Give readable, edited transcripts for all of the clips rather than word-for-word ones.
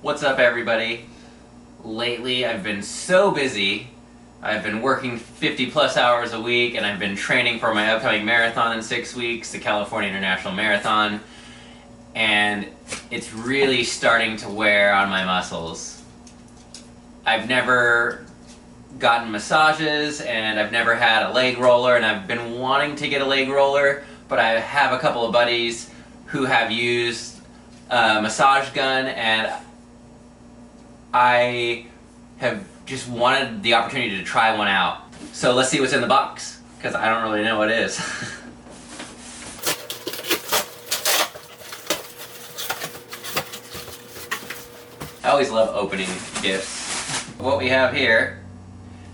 What's up, everybody? Lately I've been so busy. I've been working 50 plus hours a week, and I've been training for my upcoming marathon in 6 weeks, the California International Marathon, and it's really starting to wear on my muscles. I've never gotten massages, and I've never had a leg roller, and I've been wanting to get a leg roller, but I have a couple of buddies who have used a massage gun, and I have just wanted the opportunity to try one out. So let's see what's in the box, because I don't really know what it is. I always love opening gifts. What we have here,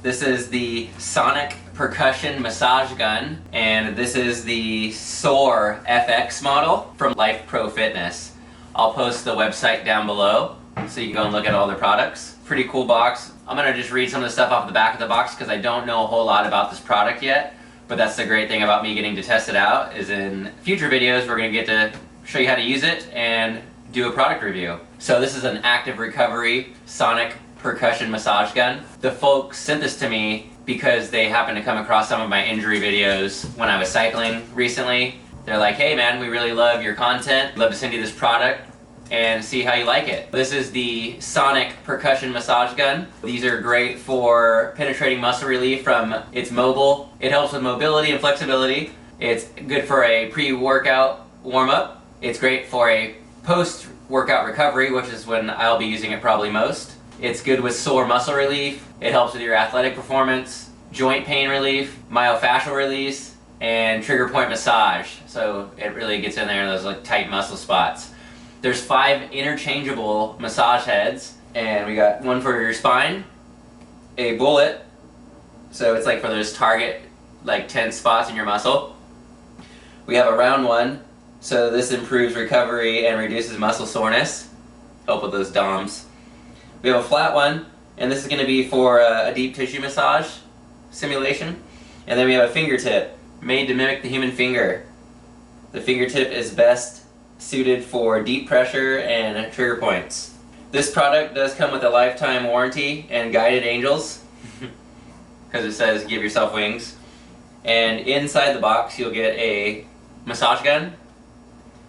this is the Sonic Percussion Massage Gun, and this is the Soar FX model from Life Pro Fitness. I'll post the website down below, so you can go and look at all their products. Pretty cool box. I'm going to just read some of the stuff off the back of the box because I don't know a whole lot about this product yet, but that's the great thing about me getting to test it out, is in future videos we're going to get to show you how to use it and do a product review. So this is an active recovery Sonic Percussion Massage Gun. The folks sent this to me because they happened to come across some of my injury videos when I was cycling recently. They're like, hey man, we really love your content. Love to send you this product and see how you like it. This is the Sonic Percussion Massage Gun. These are great for penetrating muscle relief from it's mobile. It helps with mobility and flexibility. It's good for a pre-workout warm-up. It's great for a post-workout recovery, which is when I'll be using it probably most. It's good with sore muscle relief. It helps with your athletic performance, joint pain relief, myofascial release, and trigger point massage. So it really gets in there in those like tight muscle spots. There's 5 interchangeable massage heads, and we got one for your spine, a bullet, so it's like for those target like 10 spots in your muscle. We have a round one, so this improves recovery and reduces muscle soreness, help with those DOMs. We have a flat one, and this is going to be for a deep tissue massage simulation. And then we have a fingertip, made to mimic the human finger. The fingertip is best suited for deep pressure and trigger points. This product does come with a lifetime warranty and guided angels, because it says give yourself wings. And inside the box you'll get a massage gun,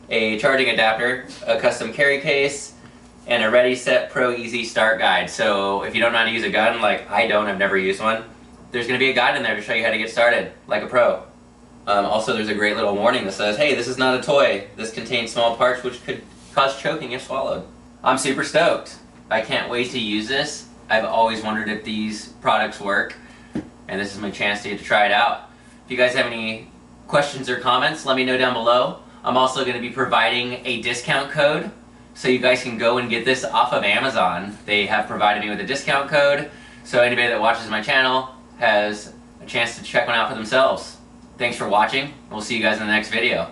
a charging adapter, a custom carry case, and a Ready Set Pro Easy Start guide. So if you don't know how to use a gun, like I don't, I've never used one, there's going to be a guide in there to show you how to get started, like a pro. Also, there's a great little warning that says, hey, this is not a toy. This contains small parts which could cause choking if swallowed. I'm super stoked. I can't wait to use this. I've always wondered if these products work, and this is my chance to get to try it out. If you guys have any questions or comments, let me know down below. I'm also going to be providing a discount code, so you guys can go and get this off of Amazon. They have provided me with a discount code, so anybody that watches my channel has a chance to check one out for themselves. Thanks for watching. We'll see you guys in the next video.